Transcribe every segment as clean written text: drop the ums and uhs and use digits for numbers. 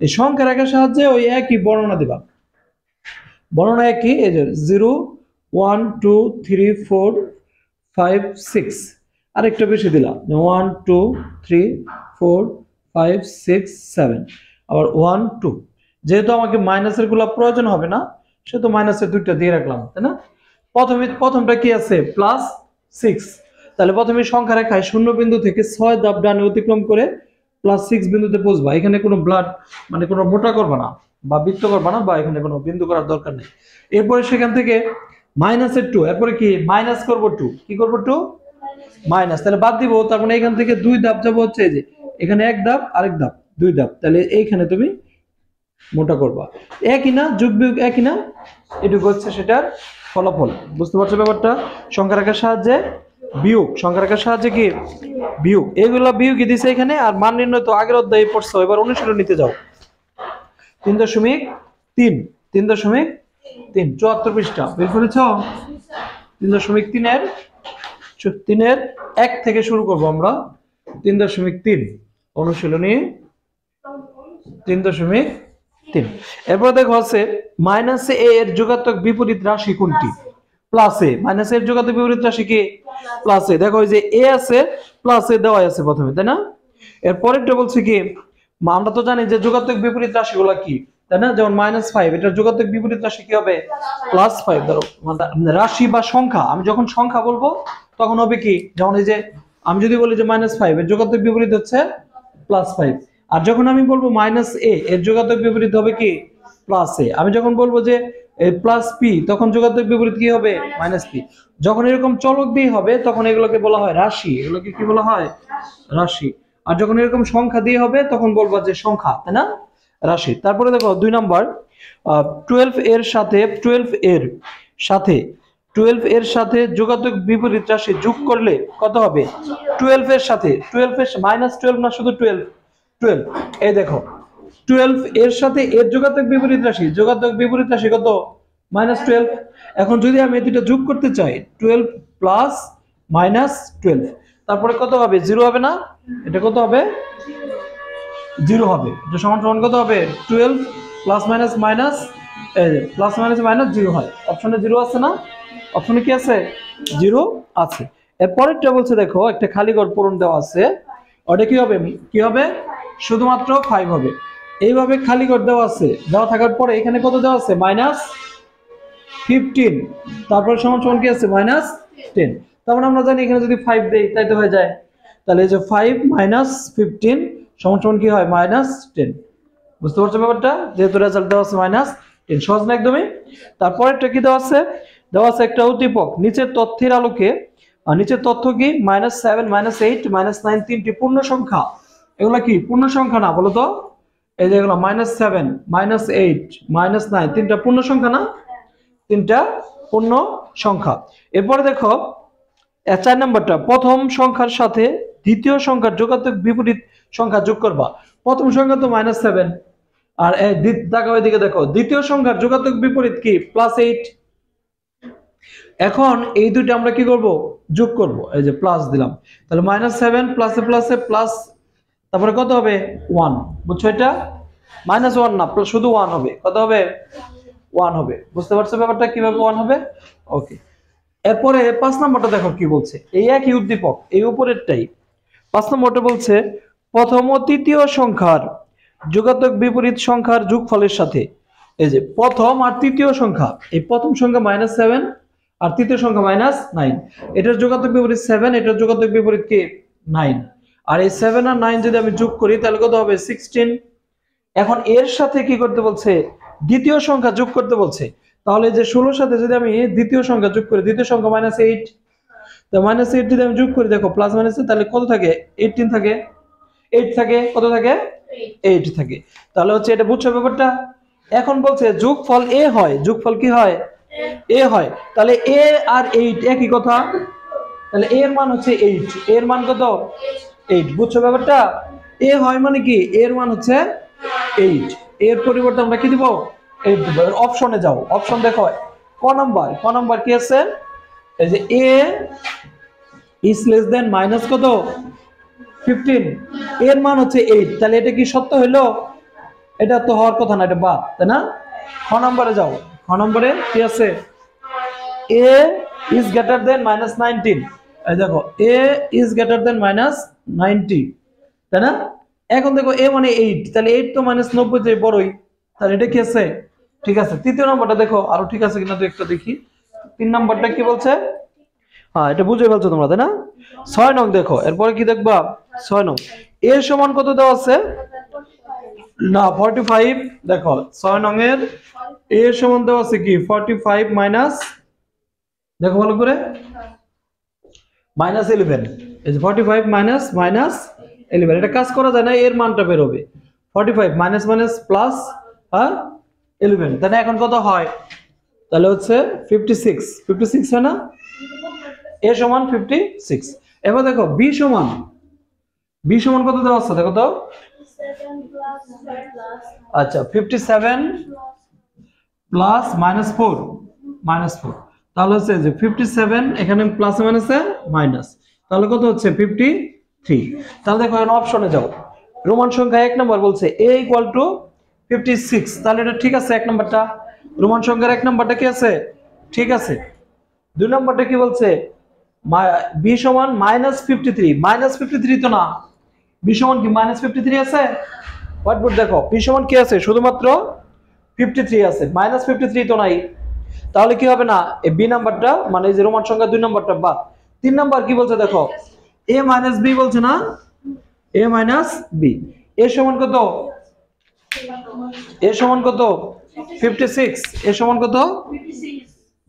এই সংখ্যা রেখার সাহায্যে ওই একই বর্ণনা দিবা, বর্ণনা একই, এই যে 0 1 2 3 4 5 6, আরেকটা বেশি দিলাম 1 2 3 4 5 6 7, আবার 1 2, যেহেতু আমাকে মাইনাসের গুলো প্রয়োজন হবে না সেহেতু মাইনাসের দুইটা দিয়ে রাখলাম, তাই না? প্রথমটা কি আছে প্লাস 6, তাহলে প্রথমে সংখ্যা রেখায় 0 বিন্দু থেকে 6 ধাপ ডানে অতিক্রম করে প্লাস 6 বিন্দুতে পৌঁছবা। এখানে কোনো ব্লাড মানে কোনো মোটা করবা না বা বৃত্ত করবা না, বা এখানে কোনো বিন্দু করার দরকার নেই। এরপরে সেখান থেকে মাইনাসের 2, এরপরে কি মাইনাস করব 2, কি করব 2 মাইনাস, তাহলে বাদ দিব। তার মানে এখান থেকে 2 ধাপ যাব হচ্ছে এই যে এখানে 1 ধাপ আরেক ধাপ 2 ধাপ, তাহলে এইখানে তুমি মোটা করবা। একই না, যোগ বিয়োগ একই না, এটুকু হচ্ছে সেটার ফলাফল। বুঝতে পারছো ব্যাপারটা? সংখ্যা রেখার সাহায্যে বিয়োগ, সংখ্যা রেখার সাহায্যে কি বিয়োগ, এইগুলা বিয়োগই দিছে এখানে। আর মান নির্ণয় তো আগের অধ্যায়ে পড়ছো, এবার অনুশীলন নিতে যাও। 3.3 3.3 74 পৃষ্ঠা বের করেছো? 3.3 এর 1 থেকে শুরু করব আমরা। 3.3 অনুশীলনী 3.3। এরপর দেখো আছে মাইনাস এ এর যোগাত্মক বিপরীত রাশি কোনটি? প্লাস এ। মাইনাস এর যোগাত্মক বিপরীত রাশি কি? প্লাস এ। দেখো এই যে এ আছে, প্লাস এ দেওয়া আছে প্রথমে, তাই না? এর পরেরটা বলছে কি, আমরা তো জানি যে যোগাত্মক বিপরীত রাশিগুলো কি, তাই না? যেমন -5, এটার যোগাত্মক বিপরীত রাশি কি হবে? +5। ধরো রাশি বা সংখ্যা, আমি যখন সংখ্যা বলবো তখন হবে কি, যেমন এই যে আমি যদি বলি যে -5 এর যোগাত্মক বিপরীত হচ্ছে +5, আর যখন আমি বলবো -a এর যোগাত্মক বিপরীত হবে কি +a। আমি যখন বলবো যে +p তখন যোগাত্মক বিপরীত কি হবে? -p। যখন এরকম চলক দিয়ে হবে তখন এগুলোকে বলা হয় রাশি, এগুলোকে কি বলা হয়? রাশি। আর যখন এরকম সংখ্যা দিয়ে হবে তখন বলবো যে সংখ্যা, তাই না? রাশি। তারপরে দেখো 2 নাম্বার, 12 এর সাথে 12 এর সাথে যোগাত্মক বিপরীত রাশি যোগ করলে কত হবে? 12 এর সাথে 12 এর -12 না, শুধু 12। এই দেখো 12 এর সাথে এর যোগাত্মক বিপরীত রাশি কত? -12। এখন যদি আমি এই দুটো যোগ করতে চাই 12 প্লাস -12, তারপরে কত হবে? 0 হবে না? এটা কত হবে? 0 হবে। এটা সমান সমান কত হবে? 12 প্লাস মাইনাস মাইনাস, এই যে প্লাস মাইনাস মাইনাস 0 হয়। অপশনে 0 আছে না? অপশনে কি আছে? 0 আছে। এর পরেরটা বলছে দেখো একটা খালি ঘর পূরণ দেওয়া আছে, ওটা কি হবে? কি হবে? শুধুমাত্র 5 হবে। এইভাবে খালি ঘর দেওয়া আছে, দেওয়া থাকার পরে এখানে কত দেওয়া আছে? -15, তারপরে সমান সমান কি আছে? -10। তারপরে আমরা জানি এখানে যদি 5 দেই তাই তো হয়ে যায়। তাহলে এই যে 5 - 15 সমান সমান কি হয়? -10। বুঝতে পারছো ব্যাপারটা? যেহেতু রেজাল্ট দেওয়া আছে -10, সহজ না একদমই। তারপরেরটা কি দেওয়া আছে? দেওয়া আছে একটা উদ্দীপক, নিচের তথ্যের আলোকে, আর নিচের তথ্য কি? -7 -8 -9 তিনটি পূর্ণ সংখ্যা। এগুলা কি পূর্ণ সংখ্যা না বলো তো? এই যে এগুলো -7 -8 -9 তিনটা পূর্ণ সংখ্যা না? তিনটা পূর্ণ সংখ্যা। এরপরে দেখো 4 নাম্বারটা, প্রথম সংখ্যার সাথে দ্বিতীয় সংখ্যার যোগাত্মক বিপরীত সংখ্যা যোগ করবা। প্রথম সংখ্যা তো -7, আর দেখো এদিকে দেখো দ্বিতীয় সংখ্যার যোগাত্মক বিপরীত কি? +8। এখন এই দুটো আমরা কি করব? যোগ করব। এই যে প্লাস দিলাম, তাহলে -7 প্লাসে প্লাসে প্লাস, তারপরে কত হবে? 1। বুঝছো এটা? -1 না, শুধু 1 হবে। কত হবে? 1 হবে। বুঝতে পারছো ব্যাপারটা কিভাবে 1 হবে? ওকে। এরপরে 5 নম্বরটা দেখো কি বলছে, এই একই উদ্দীপক, এই উপরেরটাই। 5 নম্বরটা বলছে প্রথম ও তৃতীয় সংখ্যার যোগাত্মক বিপরীত সংখ্যার যোগফলের সাথে, এই যে প্রথম আর তৃতীয় সংখ্যা, এই প্রথম সংখ্যা -7 আর তৃতীয় সংখ্যা -9, এটার যোগাত্মক বিপরীত 7, এটার যোগাত্মক বিপরীত কি? 9। আর এই 7 আর 9 যদি আমি যোগ করি তাহলে কত হবে? 16। এখন এর সাথে কি করতে বলছে? দ্বিতীয় সংখ্যা যোগ করতে বলছে। তাহলে যে 16 সাথে যদি আমি দ্বিতীয় সংখ্যা যোগ করি, দ্বিতীয় সংখ্যা -8, তো -8 যদি আমি যোগ করি, দেখো প্লাস মাইনাসে, তাহলে কত থাকে? 18 থাকে, 8 থাকে, কত থাকে? 8 থাকে। তাহলে হচ্ছে এটা বুঝছো ব্যাপারটা? এখন বলছে যোগফল a হয়, যোগফল কি হয়? a হয়। তাহলে a আর 8 একই কথা, তাহলে a এর মান হচ্ছে 8, a এর মান কত? 8। বুঝছো ব্যাপারটা? a হয় মানে কি? a এর মান হচ্ছে 8, এর পরিবর্তে আমরা কি দিব? 8 দিব। অপশনে যাও, অপশন দেখো ক নাম্বার কি আছে? এই যে a is less than minus কত? 15, এর মান হচ্ছে 8, তাহলে এটা কি সত্য হলো? এটা তো হওয়ার কথা না, এটা বাদ, তাই না? খ নম্বরে যাও, খ নম্বরে কি আছে? a is greater than -19, এই দেখো a is greater than -90, তাই না? এখন দেখো a মানে 8, তাহলে 8 তো -90 যে বড়ই, তাহলে এটা কি আছে? ঠিক আছে। তৃতীয় নম্বরটা দেখো আরো ঠিক আছে কিনা, তো একটা দেখি। 3 নম্বরটা কি বলছে? হ্যাঁ, এটা বুঝে ফেলছো তোমরা, তাই না? 6 নং দেখো, এরপরে কি দেখবা? 6 নং a সমান কত দেওয়া আছে? না 45, দেখো 6 নং এর a সমান দেওয়া আছে কি 45 মাইনাস, দেখো ভালো করে, -11, এই যে 45 -11, এটা কাজ করা যায় না, এর মানটা বের হবে 45 মাইনাস মাইনাস প্লাস, হ্যাঁ 11, তাহলে এখন কত হয়? তাহলে হচ্ছে 56 হয় না? a সমান 56। এবার দেখো b সমান কত দেওয়া আছে দেখো তো? আচ্ছা 57 প্লাস -4, তাহলে হচ্ছে যে 57, এখানে প্লাসে মাইনাসে মাইনাস, তাহলে কত হচ্ছে 53। তাহলে দেখো এখন অপশনে যাও, রোমান সংখ্যা 1 নম্বর বলছে a = 56, তাহলে এটা ঠিক আছে। 1 নম্বরটা রোমান সংখ্যার 1 নম্বরটা কি আছে? ঠিক আছে। 2 নম্বরটা কি বলছে? b সমান -53, -53 তো না, b সমান কি -53 আছে? হোয়াইটবোর্ড দেখো, b সমান কি আছে? শুধুমাত্র 53 আছে, -53 তো নাই, তাহলে কি হবে না? এই বি নাম্বারটা মানে এই যে রোমান সংখ্যা 2 নাম্বারটা বাদ। 3 নাম্বার কি বলছে দেখো, a - b বলছে না, a - b, a সমান কত? a সমান কত? 56, a সমান কত?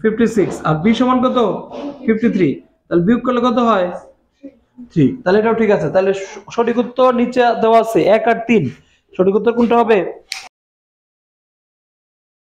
56, আর b সমান কত? 53, তাহলে বিয়োগ করলে কত হয়? 3, তাহলে এটাও ঠিক আছে। তাহলে সঠিক উত্তর নিচে দেওয়া আছে 1 আর 3, সঠিক উত্তর কোনটা হবে?